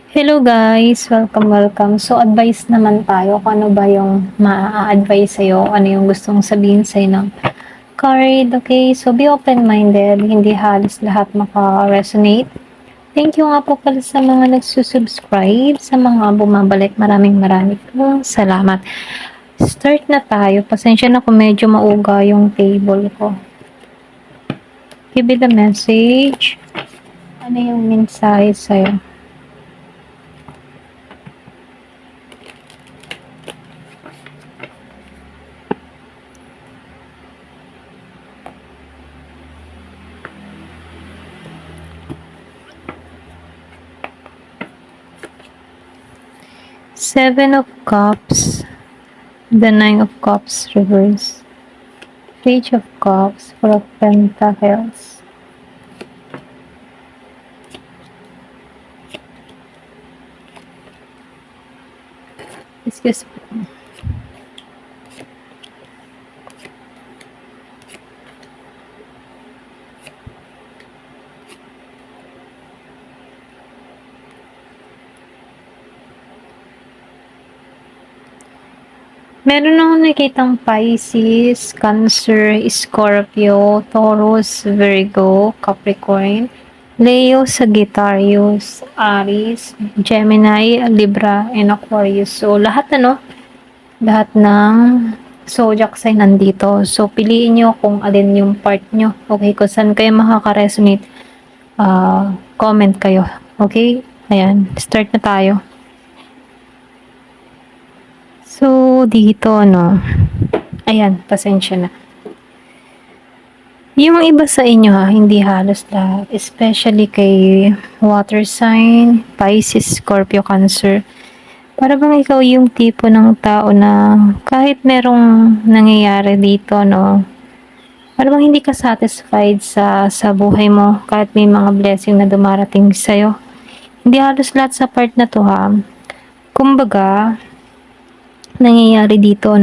Hello guys! Welcome. So, advice naman tayo kung ano ba yung maa-advise sa'yo, ano yung gustong sabihin sa'yo ng card, okay? So, be open-minded, hindi halos lahat maka-resonate. Thank you nga po pala sa mga nagsusubscribe, sa mga bumabalik, maraming pong salamat. Start na tayo. Pasensya na kung medyo mauga yung table ko. Give me the message. Ano yung mensahe sa'yo? Seven of Cups, the Nine of Cups reverse, Page of Cups, Four of Pentacles. Excuse me. Meron akong nakitang Pisces, Cancer, Scorpio, Taurus, Virgo, Capricorn, Leo, Sagittarius, Aries, Gemini, Libra, and Aquarius. So, lahat lahat ng zodiac sign nandito. So, piliin nyo kung alin yung part nyo. Okay, kung saan kayo makaka-resonate, comment kayo. Okay? Ayan, start na tayo. So, dito, ayan, pasensya na. Yung iba sa inyo hindi halos lahat, especially kay water sign, Pisces, Scorpio, Cancer. Para bang ikaw yung tipo ng tao na kahit merong nangyayari dito, para bang hindi ka satisfied sa buhay mo kahit may mga blessing na dumarating sa'yo. Hindi halos lahat sa part na to Kumbaga, nangyayari dito,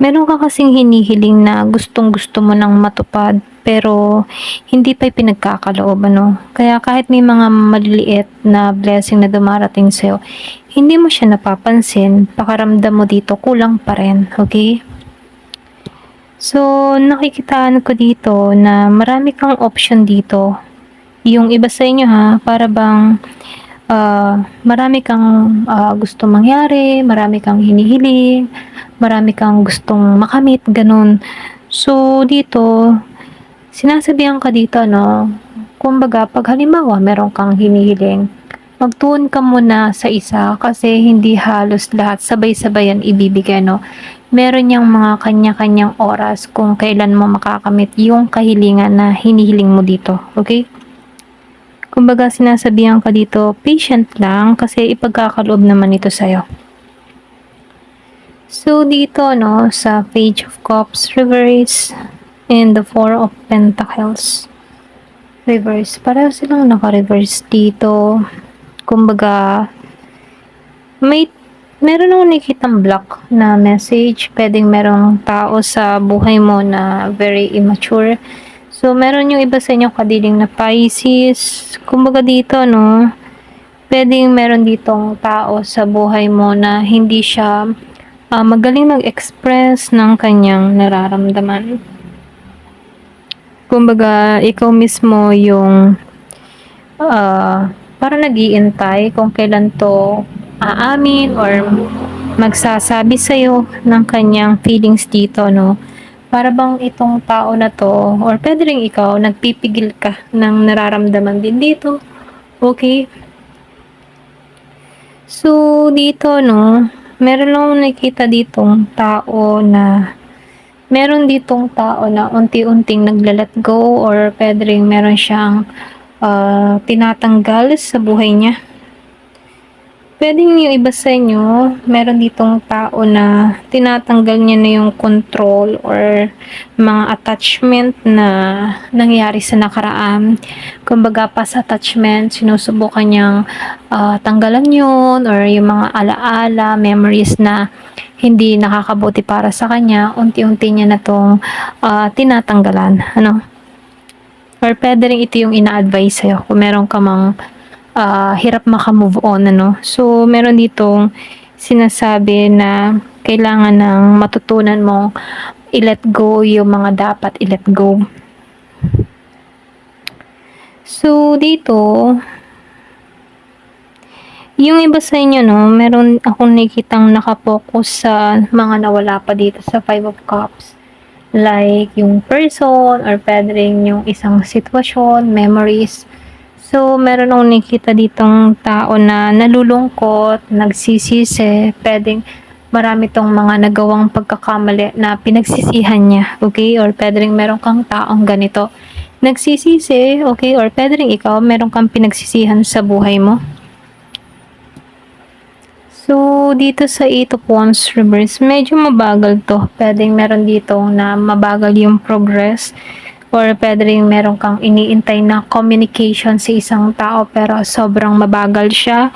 meron ka kasing hinihiling na gustong-gusto mo nang matupad, pero hindi pa pinagkakaloob, Kaya kahit may mga maliliit na blessing na dumarating sa'yo, hindi mo siya napapansin, pakaramdam mo dito, kulang pa rin, okay? So, nakikitaan ko dito na marami kang option dito. Yung iba sa inyo para bang marami kang gusto mangyari, marami kang hinihiling, marami kang gustong makamit, ganun. So, dito, sinasabihan ka dito, kumbaga, pag halimbawa, meron kang hinihiling, magtuon ka muna sa isa kasi hindi halos lahat sabay-sabay yan ibibigay, Meron niyang mga kanya-kanyang oras kung kailan mo makakamit yung kahilingan na hinihiling mo dito, okay? Kumbaga, sinasabihan ka dito, patient lang kasi ipagkakaloob naman ito sa'yo. So, dito, sa Page of Cups reverse and the Four of Pentacles reverse. Pareho silang naka-reverse dito. Kumbaga, meron akong nakikitang block na message. Pwedeng merong tao sa buhay mo na very immature. So, meron yung iba sa inyo kadiling na Pisces. Kumbaga dito, pwedeng meron ditong tao sa buhay mo na hindi siya magaling mag-express ng kanyang nararamdaman. Kumbaga, ikaw mismo yung para nag-iintay kung kailan to aamin or magsasabi sa'yo ng kanyang feelings dito, Para bang itong tao na to, or pwede rin ikaw, nagpipigil ka ng nararamdaman din dito. Okay? So, dito, meron lang nakita ditong tao na, unti-unting nagla-let go, or pwede rin meron siyang tinatanggal sa buhay niya. Pwedeng yung iba sa inyo, meron ditong tao na tinatanggal niya na yung control or mga attachment na nangyari sa nakaraan. Kumbaga, past attachment, sinusubukan niyang tanggalan yun or yung mga alaala, memories na hindi nakakabuti para sa kanya, unti-unti niya na tong tinatanggalan. Or pwede rin ito yung ina-advise sa'yo kung meron ka mang hirap maka-move on ano. So meron ditong sinasabi na kailangan ng matutunan mong i-let go yung mga dapat i-let go. So dito, yung iba sa inyo 'no, meron akong nakikitang naka-focus sa mga nawala pa dito sa Five of Cups. Like yung person or puwede rin yung isang sitwasyon, memories. So, meron akong nakikita ditong tao na nalulungkot, nagsisisi, puwedeng marami 'tong mga nagawang pagkakamali na pinagsisihan niya, okey? Or puwede ring meron kang taong ganito, nagsisisi, okey? Or puwede ring ikaw meron kang pinagsisihan sa buhay mo. So, dito sa Eight of Wands reverse, medyo mabagal 'to. Puwedeng meron dito na mabagal yung progress or puwede ring meron kang iniintay na communication sa isang tao pero sobrang mabagal siya.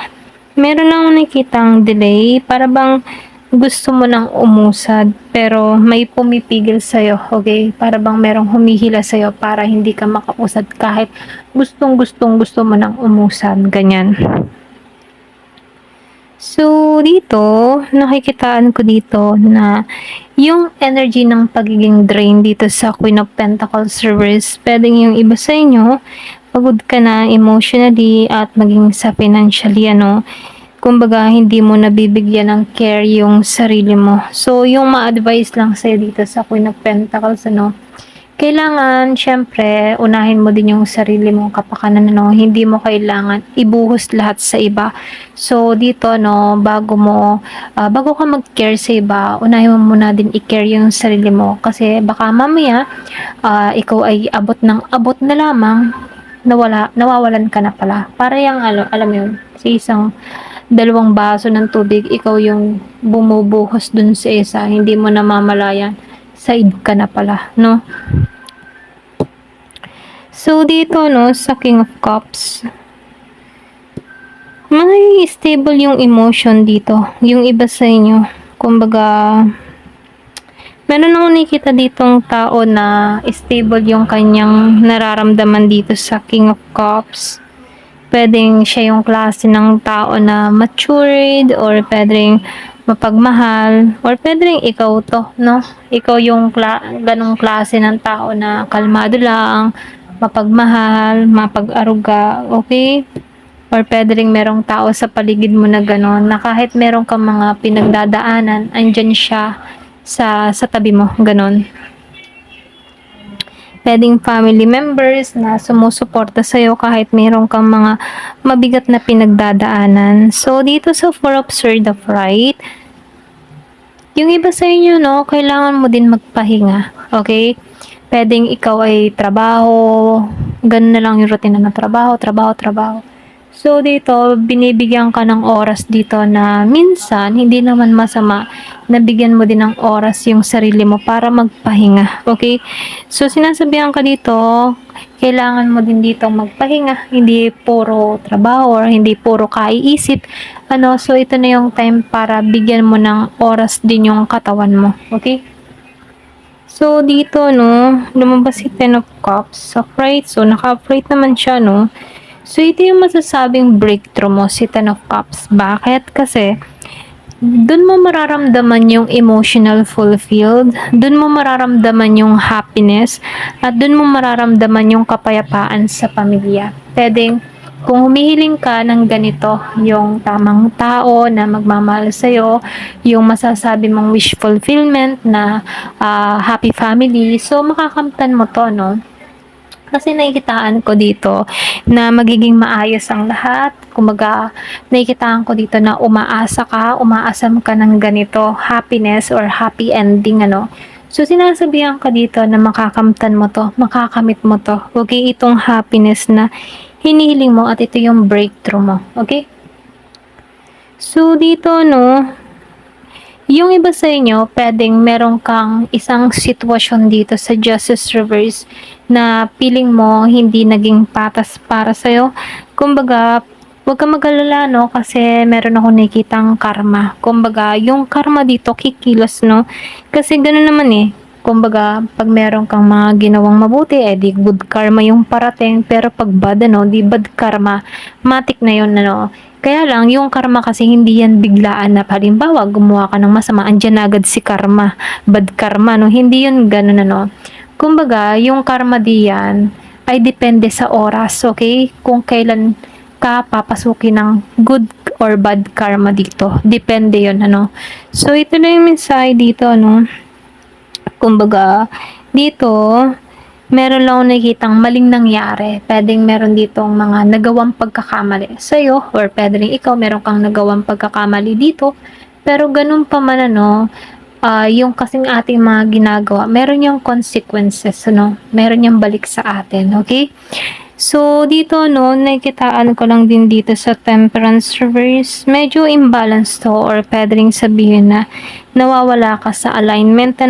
Meron akong nakitang delay, para bang gusto mo nang umusad pero may pumipigil sa'yo, okay? Para bang merong humihila sa'yo para hindi ka makausad kahit gusto mo nang umusad, ganyan. So, dito, nakikitaan ko dito na yung energy ng pagiging drain dito sa Queen of Pentacles reverse, pwedeng yung iba sa inyo, pagod ka na emotionally at maging sa financially, ano, kumbaga hindi mo nabibigyan ng care yung sarili mo. So, yung ma-advise lang sa'yo dito sa Queen of Pentacles, ano, kailangan syempre unahin mo din yung sarili mong kapakanan, ano, hindi mo kailangan ibuhos lahat sa iba. So dito no, bago ka mag-care sa iba, unahin mo muna din i-care yung sarili mo kasi baka mamaya ikaw ay abot ng abot na lamang nawawalan ka na pala. Para yung alam mo yun, sa isang dalawang baso ng tubig, ikaw yung bumubuhos dun sa isa, hindi mo namamalayan side ka na pala, no? So, dito, no, sa King of Cups, may stable yung emotion dito. Yung iba sa inyo, kumbaga, meron akong nakikita ditong tao na stable yung kanyang nararamdaman dito sa King of Cups. Pwedeng siya yung klase ng tao na matured or pwedeng mapagmahal or pwedeng ikaw to, no? Ikaw yung ganong klase ng tao na kalmado lang, mapagmahal, mapag-aruga, okay? Or pwede rin merong tao sa paligid mo na ganon, na kahit meron kang mga pinagdadaanan, andyan siya sa tabi mo, ganon. Pwedeng family members na sumusuporta sa'yo kahit meron kang mga mabigat na pinagdadaanan. So, dito sa Four of Swords of Right, yung iba sa inyo, no, kailangan mo din magpahinga. Okay? Pwedeng ikaw ay trabaho, ganun na lang yung routine ng trabaho. So, dito, binibigyan ka ng oras dito na minsan, hindi naman masama na bigyan mo din ng oras yung sarili mo para magpahinga. Okay? So, sinasabihan ka dito, kailangan mo din dito magpahinga. Hindi puro trabaho or hindi puro kaiisip. So, ito na yung time para bigyan mo ng oras din yung katawan mo. Okay? So, dito, no, lumabas si Ten of Cups. Upright. So, naka-upright naman siya, no. So, ito yung masasabing breakthrough mo, si Ten of Cups. Bakit? Kasi, dun mo mararamdaman yung emotional fulfilled, dun mo mararamdaman yung happiness, at dun mo mararamdaman yung kapayapaan sa pamilya. Pwedeng, kung humihiling ka ng ganito, yung tamang tao na magmamahal sa'yo, yung masasabi mong wish fulfillment na happy family, so makakamtan mo to, no? Kasi nakikitaan ko dito na magiging maayos ang lahat. Kumaga, nakikitaan ko dito na umaasam ka ng ganito, happiness or happy ending, ano. So, sinasabihan ka dito na makakamtan mo to, makakamit mo to. Okay, itong happiness na hinihiling mo at ito yung breakthrough mo. Okay? So, dito, no, yung iba sa inyo, pwedeng meron kang isang sitwasyon dito sa Justice Reverse na feeling mo hindi naging patas para sa'yo. Kumbaga, huwag kang mag-alala, no? Kasi meron ako nakikitang karma. Kumbaga, yung karma dito kikilos, no? Kasi gano'n naman eh. Kumbaga, pag meron kang mga ginawang mabuti, di good karma yung parating. Pero pag bad, di bad karma. Matik na yun, Kaya lang, yung karma kasi hindi yan biglaan na halimbawa, gumawa ka ng masama, andyan na agad si karma. Bad karma, Hindi yun ganun, Kumbaga, yung karma diyan ay depende sa oras, okay? Kung kailan ka papasukin ng good or bad karma dito. Depende yun, So, ito na yung mensahe dito, Kumbaga, dito, meron lang ako nakikitang maling nangyari. Pwedeng meron ditong mga nagawang pagkakamali sa'yo or pwede rin ikaw meron kang nagawang pagkakamali dito. Pero ganun pa man, yung kasing ating mga ginagawa, meron yung consequences, Meron yung balik sa atin, okay? So, dito, nakikitaan ko lang din dito sa temperance reverse. Medyo imbalance to or pwedeng sabihin na nawawala ka sa alignment,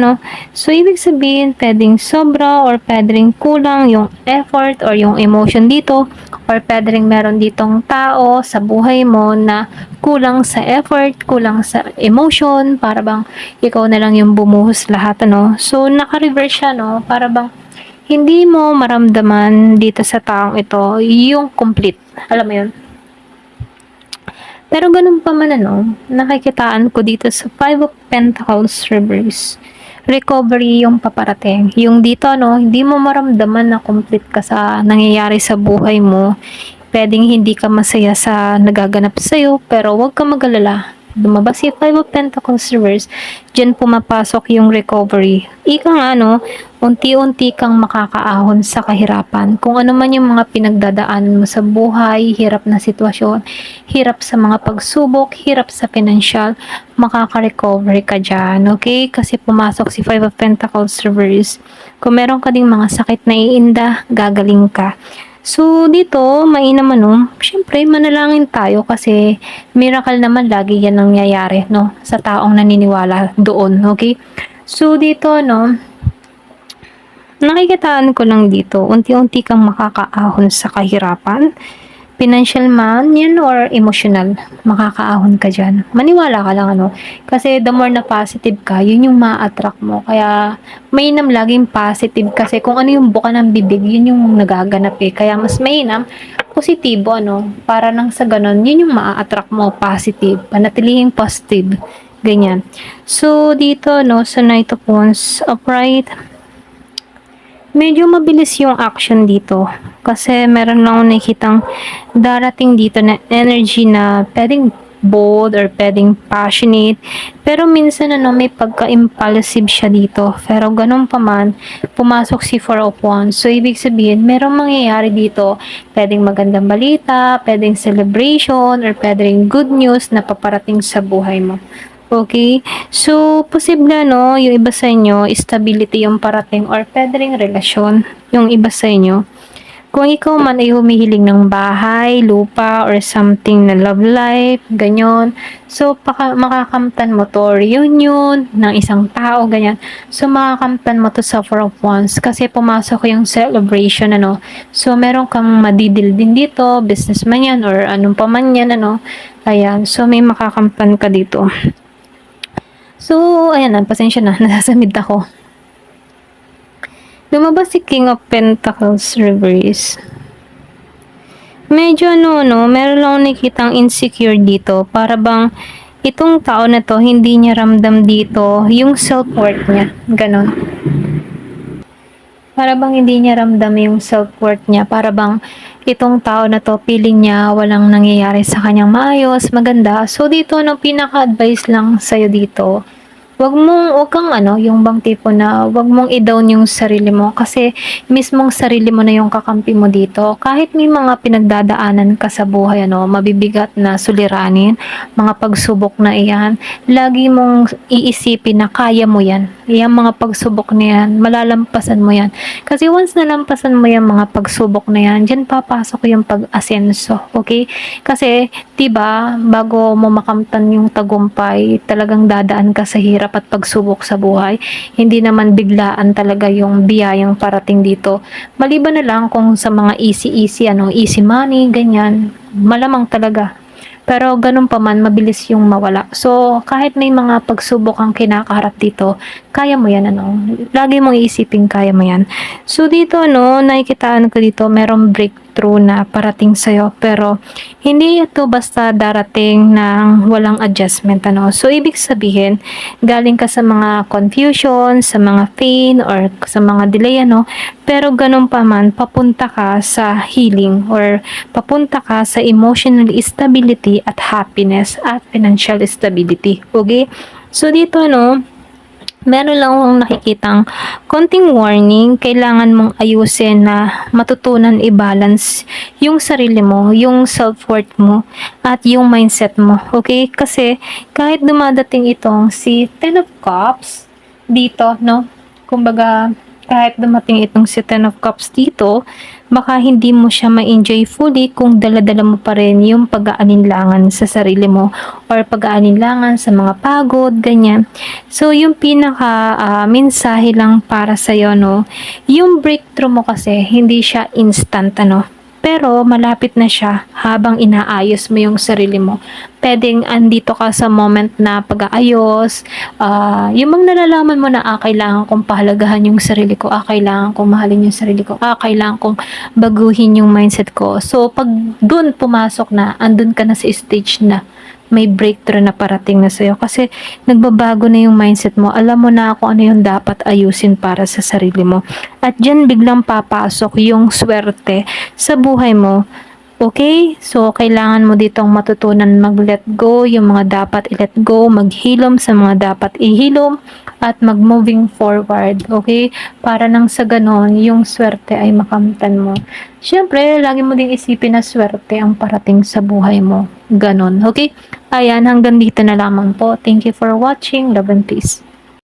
So, ibig sabihin, pwedeng sobra or pwedeng kulang yung effort or yung emotion dito or pwedeng meron ditong tao sa buhay mo na kulang sa effort, kulang sa emotion, para bang ikaw na lang yung bumuhos lahat, So, naka-reverse siya, Para bang hindi mo maramdaman dito sa taong ito yung complete. Alam mo yun? Pero ganun pa man, nakikitaan ko dito sa Five of Pentacles reverse. Recovery yung paparating. Yung dito, hindi mo maramdaman na complete ka sa nangyayari sa buhay mo. Pwedeng hindi ka masaya sa nagaganap sa'yo, pero huwag ka mag-alala. Lumabas si Five of Pentacles reverse, dyan pumapasok yung recovery. Ika nga, unti-unti kang makakaahon sa kahirapan. Kung ano man yung mga pinagdadaanan mo sa buhay, hirap na sitwasyon, hirap sa mga pagsubok, hirap sa financial, makaka-recovery ka dyan, okay? Kasi pumasok si Five of Pentacles reverse. Kung meron ka ding mga sakit na iinda, gagaling ka. So, dito, mainam syempre, manalangin tayo kasi miracle naman lagi yan nangyayari, sa taong naniniwala doon, okay? So, dito, nakikitaan ko lang dito, unti-unti kang makakaahon sa kahirapan. Financial man yan or emotional, makakaahon ka dyan. Maniwala ka lang, Kasi the more na positive ka, yun yung ma-attract mo. Kaya, mainam laging positive kasi kung ano yung buka ng bibig, yun yung nagaganap eh. Kaya mas mainam, positibo, Para nang sa ganun, yun yung ma-attract mo, positive. Panatilihing positive. Ganyan. So, dito, sa Knight of Wands, upright, medyo mabilis yung action dito. Kasi meron lang akong nakikitang darating dito na energy na pwedeng bold or pwedeng passionate. Pero minsan may pagka-impulsive siya dito. Pero ganun pa man, pumasok si Four of Wands. So, ibig sabihin, merong mangyayari dito. Pwedeng magandang balita, pwedeng celebration, or pwedeng good news na paparating sa buhay mo. Okay? So, posible yung iba sa inyo, stability yung parating or pwede ring relasyon yung iba sa inyo. Kung ikaw man ay humihiling ng bahay, lupa, or something na love life, ganyan. So, makakamtan mo to reunion ng isang tao, ganyan. So, makakamtan mo to sa Four of Wands kasi pumasok yung celebration, So, meron kang madidil din dito, businessman yan, or anong pa man yan, Ayan. So, may makakamtan ka dito. So, ayan pasensya na, nasasamid ako. Lumabas si King of Pentacles reverse. Medyo meron lang nakitang insecure dito. Para bang itong tao na to, hindi niya ramdam dito yung self-worth niya. Ganon. Para bang hindi niya ramdam yung self-worth niya. Para bang itong tao na to, feeling niya walang nangyayari sa kanyang maayos, maganda. So, dito, pinaka-advice lang sa'yo dito, wag kang yung bang tipo na wag mong i-down yung sarili mo kasi mismong sarili mo na yung kakampi mo dito. Kahit may mga pinagdadaanan ka sa buhay, mabibigat na suliranin, mga pagsubok na iyan, lagi mong iisipin na kaya mo yan. Yung mga pagsubok na yan, malalampasan mo yan. Kasi once nalampasan mo yung mga pagsubok na yan, dyan papasok yung pag-asenso. Okay? Kasi, diba, bago mo makamtan yung tagumpay, talagang dadaan ka sa hirap at pagsubok sa buhay. Hindi naman biglaan talaga yung biyayang parating dito. Maliban na lang kung sa mga easy money, ganyan. Malamang talaga Pero ganun pa man, mabilis yung mawala. So, kahit may mga pagsubok kang kinakaharap dito, kaya mo yan, ano. Lagi mong iisipin, kaya mo yan. So, dito, ano, nakikitaan ko dito, merong breakthrough na parating sa'yo. Pero, hindi ito basta darating ng walang adjustment, ano. So, ibig sabihin, galing ka sa mga confusion, sa mga pain, or sa mga delay, ano. Pero, ganun pa man, papunta ka sa healing or papunta ka sa emotional stability at happiness at financial stability. Okay? So, dito, ano, meron lang akong nakikitang konting warning, kailangan mong ayusin na matutunan i-balance yung sarili mo, yung self-worth mo, at yung mindset mo. Okay? Kasi kahit dumadating itong si Ten of Cups dito, no? Kumbaga, kahit dumating itong si Ten of Cups dito, baka hindi mo siya ma-enjoy fully kung dala-dala mo pa rin yung pag-aalinlangan sa sarili mo or pag-aalinlangan sa mga pagod, ganyan. So, yung pinaka mensahe lang para sa'yo, no, yung breakthrough mo kasi, hindi siya instant, ano, pero malapit na siya habang inaayos mo yung sarili mo. Pwedeng andito ka sa moment na pag-aayos, yung mga nalalaman mo na kailangan kong pahalagahan yung sarili ko, kailangan kong mahalin yung sarili ko, kailangan kong baguhin yung mindset ko. So, pag dun pumasok na, andun ka na sa stage na may breakthrough na parating na sa'yo kasi nagbabago na yung mindset mo. Alam mo na kung ano yung dapat ayusin para sa sarili mo. At dyan biglang papasok yung swerte sa buhay mo. Okay? So, kailangan mo ditong matutunan mag-let go, yung mga dapat i-let go, maghilom sa mga dapat ihilom, at mag-moving forward. Okay? Para nang sa ganon, yung swerte ay makamtan mo. Siyempre, lagi mo ding isipin na swerte ang parating sa buhay mo. Ganon. Okay? Ayan, hanggang dito na lamang po. Thank you for watching. Love and peace.